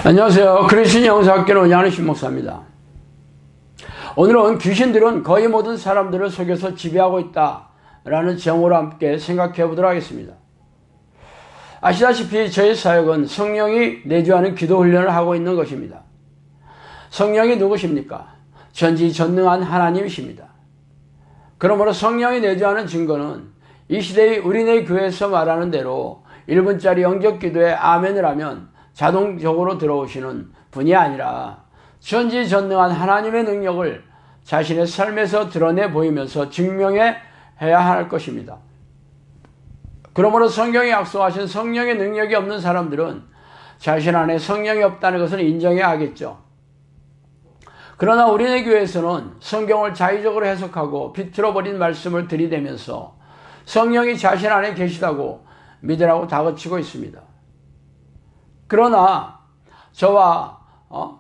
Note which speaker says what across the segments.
Speaker 1: 안녕하세요. 그리스도인 영상학교는 운영하는 신목사입니다. 오늘은 귀신들은 거의 모든 사람들을 속여서 지배하고 있다라는 제목으로 함께 생각해 보도록 하겠습니다. 아시다시피 저희 사역은 성령이 내주하는 기도 훈련을 하고 있는 것입니다. 성령이 누구십니까? 전지전능한 하나님이십니다. 그러므로 성령이 내주하는 증거는 이 시대의 우리네 교회에서 말하는 대로 1분짜리 영적 기도에 아멘을 하면 자동적으로 들어오시는 분이 아니라 전지전능한 하나님의 능력을 자신의 삶에서 드러내 보이면서 증명해야 할 것입니다. 그러므로 성경에 약속하신 성령의 능력이 없는 사람들은 자신 안에 성령이 없다는 것을 인정해야 하겠죠. 그러나 우리네 교회에서는 성경을 자의적으로 해석하고 비틀어버린 말씀을 들이대면서 성령이 자신 안에 계시다고 믿으라고 다그치고 있습니다. 그러나 저와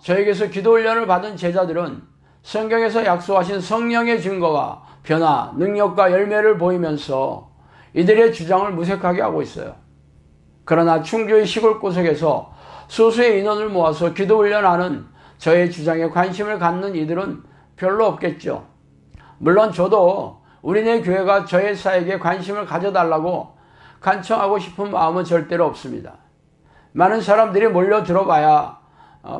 Speaker 1: 저에게서 기도 훈련을 받은 제자들은 성경에서 약속하신 성령의 증거와 변화, 능력과 열매를 보이면서 이들의 주장을 무색하게 하고 있어요. 그러나 충주의 시골 구석에서 소수의 인원을 모아서 기도 훈련하는 저의 주장에 관심을 갖는 이들은 별로 없겠죠. 물론 저도 우리네 교회가 저의 사역에 관심을 가져달라고 간청하고 싶은 마음은 절대로 없습니다. 많은 사람들이 몰려 들어봐야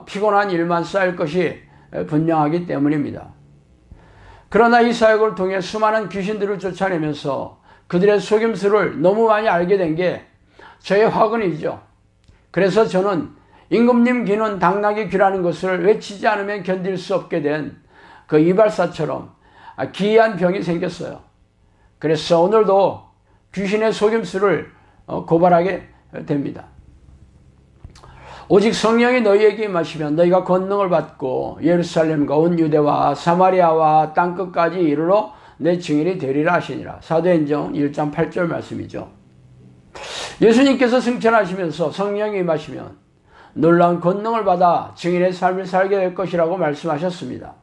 Speaker 1: 피곤한 일만 쌓일 것이 분명하기 때문입니다. 그러나 이 사역을 통해 수많은 귀신들을 쫓아내면서 그들의 속임수를 너무 많이 알게 된 게 저의 화근이죠. 그래서 저는 임금님 귀는 당나귀 귀라는 것을 외치지 않으면 견딜 수 없게 된 그 이발사처럼 기이한 병이 생겼어요. 그래서 오늘도 귀신의 속임수를 고발하게 됩니다. 오직 성령이 너희에게 임하시면 너희가 권능을 받고 예루살렘과 온 유대와 사마리아와 땅끝까지 이르러 내 증인이 되리라 하시니라. 사도행전 1장 8절 말씀이죠. 예수님께서 승천하시면서 성령이 임하시면 놀라운 권능을 받아 증인의 삶을 살게 될 것이라고 말씀하셨습니다.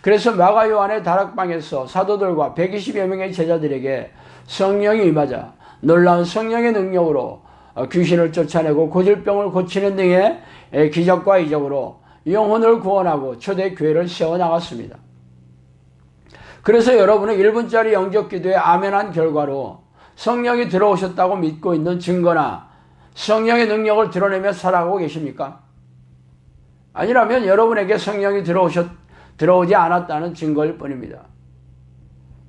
Speaker 1: 그래서 마가 요한의 다락방에서 사도들과 120여 명의 제자들에게 성령이 임하자 놀라운 성령의 능력으로 귀신을 쫓아내고 고질병을 고치는 등의 기적과 이적으로 영혼을 구원하고 초대교회를 세워나갔습니다. 그래서 여러분은 1분짜리 영적 기도에 아멘한 결과로 성령이 들어오셨다고 믿고 있는 증거나 성령의 능력을 드러내며 살아가고 계십니까? 아니라면 여러분에게 성령이 들어오지 않았다는 증거일 뿐입니다.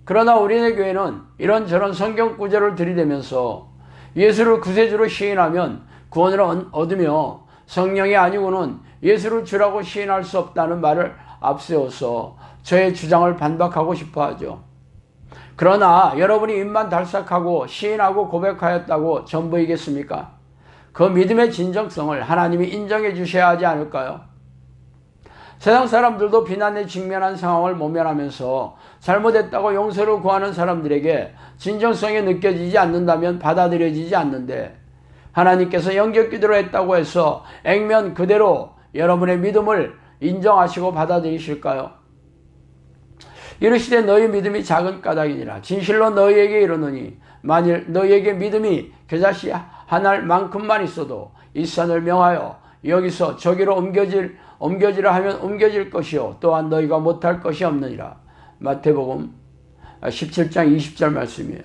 Speaker 1: 그러나 우리네 교회는 이런저런 성경 구절을 들이대면서 예수를 구세주로 시인하면 구원을 얻으며 성령이 아니고는 예수를 주라고 시인할 수 없다는 말을 앞세워서 저의 주장을 반박하고 싶어 하죠. 그러나 여러분이 입만 달싹하고 시인하고 고백하였다고 전부이겠습니까? 그 믿음의 진정성을 하나님이 인정해 주셔야 하지 않을까요? 세상 사람들도 비난에 직면한 상황을 모면하면서 잘못했다고 용서를 구하는 사람들에게 진정성이 느껴지지 않는다면 받아들여지지 않는데 하나님께서 영적 기도를 했다고 해서 액면 그대로 여러분의 믿음을 인정하시고 받아들이실까요? 이르시되 너희 믿음이 작은 까닭이니라. 진실로 너희에게 이르노니 만일 너희에게 믿음이 겨자씨 한 알만큼만 있어도 이 산을 명하여 여기서 저기로 옮겨지라 하면 옮겨질 것이요 또한 너희가 못할 것이 없느니라. 마태복음 17장 20절 말씀이에요.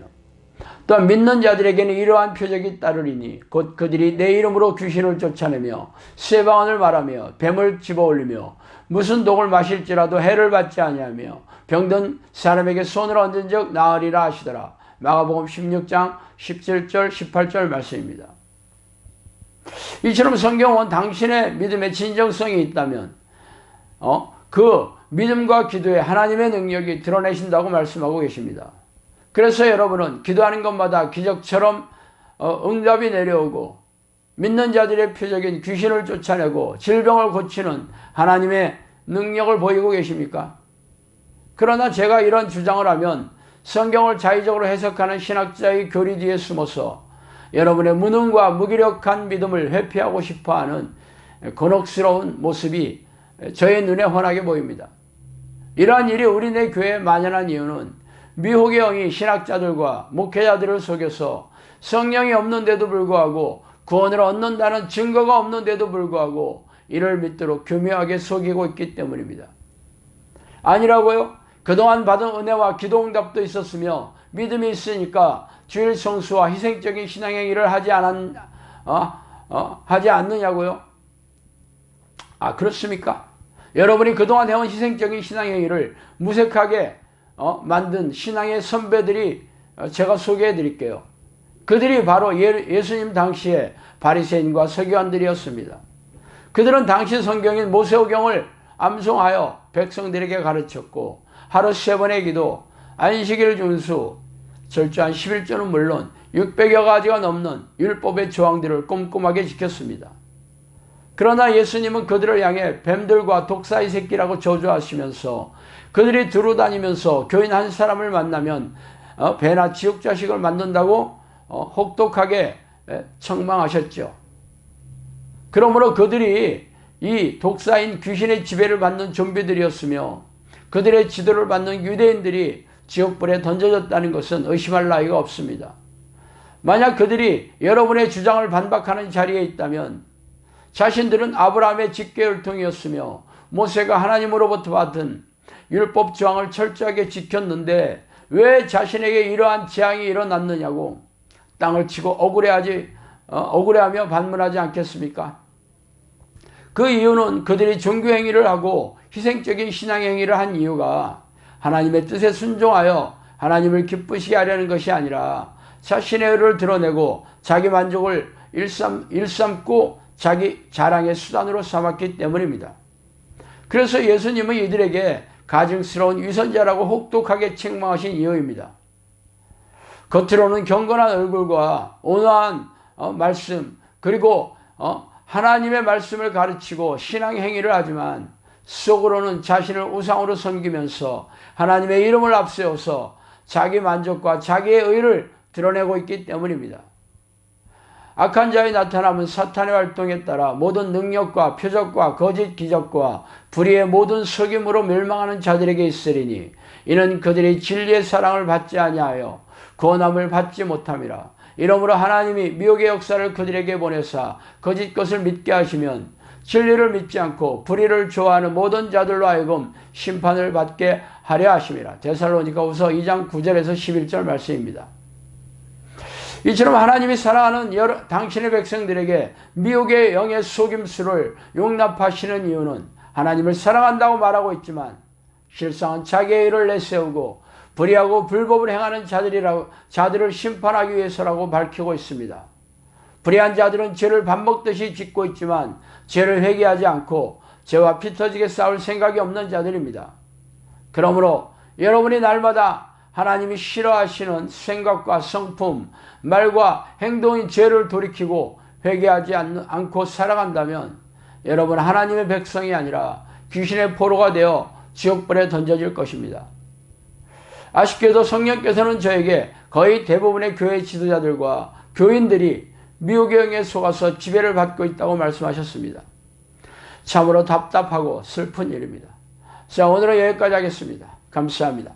Speaker 1: 또한 믿는 자들에게는 이러한 표적이 따르리니 곧 그들이 내 이름으로 귀신을 쫓아내며 새 방언을 말하며 뱀을 집어올리며 무슨 독을 마실지라도 해를 받지 아니하며 병든 사람에게 손을 얹은 적 나으리라 하시더라. 마가복음 16장 17절 18절 말씀입니다. 이처럼 성경은 당신의 믿음의 진정성이 있다면 그 믿음과 기도에 하나님의 능력이 드러내신다고 말씀하고 계십니다. 그래서 여러분은 기도하는 것마다 기적처럼 응답이 내려오고 믿는 자들의 표적인 귀신을 쫓아내고 질병을 고치는 하나님의 능력을 보이고 계십니까? 그러나 제가 이런 주장을 하면 성경을 자의적으로 해석하는 신학자의 교리 뒤에 숨어서 여러분의 무능과 무기력한 믿음을 회피하고 싶어하는 곤혹스러운 모습이 저의 눈에 환하게 보입니다. 이러한 일이 우리네 교회에 만연한 이유는 미혹의 영이 신학자들과 목회자들을 속여서 성령이 없는데도 불구하고 구원을 얻는다는 증거가 없는데도 불구하고 이를 믿도록 교묘하게 속이고 있기 때문입니다. 아니라고요? 그동안 받은 은혜와 기도응답도 있었으며 믿음이 있으니까 주일 성수와 희생적인 신앙행위를 하지 않느냐고요? 그렇습니까? 여러분이 그동안 해온 희생적인 신앙행위를 무색하게 만든 신앙의 선배들이 제가 소개해 드릴게요. 그들이 바로 예수님 당시에 바리새인과 서기관들이었습니다. 그들은 당시 성경인 모세오경을 암송하여 백성들에게 가르쳤고 하루 3번의 기도, 안식일 준수, 철저한 11조는 물론 600여 가지가 넘는 율법의 조항들을 꼼꼼하게 지켰습니다. 그러나 예수님은 그들을 향해 뱀들과 독사의 새끼라고 저주하시면서 그들이 두루다니면서 교인 한 사람을 만나면 배나 지옥 자식을 만든다고 혹독하게 책망하셨죠. 그러므로 그들이 이 독사인 귀신의 지배를 받는 좀비들이었으며 그들의 지도를 받는 유대인들이 지옥불에 던져졌다는 것은 의심할 나위가 없습니다. 만약 그들이 여러분의 주장을 반박하는 자리에 있다면 자신들은 아브라함의 직계혈통이었으며 모세가 하나님으로부터 받은 율법 조항을 철저하게 지켰는데 왜 자신에게 이러한 재앙이 일어났느냐고 땅을 치고 억울해하며 반문하지 않겠습니까? 그 이유는 그들이 종교행위를 하고 희생적인 신앙행위를 한 이유가 하나님의 뜻에 순종하여 하나님을 기쁘시게 하려는 것이 아니라 자신의 의를 드러내고 자기 만족을 일삼고 자기 자랑의 수단으로 삼았기 때문입니다. 그래서 예수님은 이들에게 가증스러운 위선자라고 혹독하게 책망하신 이유입니다. 겉으로는 경건한 얼굴과 온화한 말씀 그리고 하나님의 말씀을 가르치고 신앙행위를 하지만 속으로는 자신을 우상으로 섬기면서 하나님의 이름을 앞세워서 자기 만족과 자기의 의를 드러내고 있기 때문입니다. 악한 자의 나타남은 사탄의 활동에 따라 모든 능력과 표적과 거짓 기적과 불의의 모든 속임으로 멸망하는 자들에게 있으리니 이는 그들이 진리의 사랑을 받지 아니하여 구원함을 받지 못함이라. 이러므로 하나님이 미혹의 역사를 그들에게 보내사 거짓 것을 믿게 하시면 진리를 믿지 않고 불의를 좋아하는 모든 자들로 하여금 심판을 받게 하려 하심이라. 데살로니가후서 2장 9절에서 11절 말씀입니다. 이처럼 하나님이 사랑하는 당신의 백성들에게 미혹의 영의 속임수를 용납하시는 이유는 하나님을 사랑한다고 말하고 있지만 실상은 자기의 의를 내세우고 불의하고 불법을 행하는 자들을 심판하기 위해서라고 밝히고 있습니다. 불의한 자들은 죄를 밥 먹듯이 짓고 있지만 죄를 회개하지 않고 죄와 피 터지게 싸울 생각이 없는 자들입니다. 그러므로 여러분이 날마다 하나님이 싫어하시는 생각과 성품, 말과 행동인 죄를 돌이키고 회개하지 않고 살아간다면 여러분 하나님의 백성이 아니라 귀신의 포로가 되어 지옥불에 던져질 것입니다. 아쉽게도 성령께서는 저에게 거의 대부분의 교회 지도자들과 교인들이 미혹의 영에 속아서 지배를 받고 있다고 말씀하셨습니다. 참으로 답답하고 슬픈 일입니다. 자, 오늘은 여기까지 하겠습니다. 감사합니다.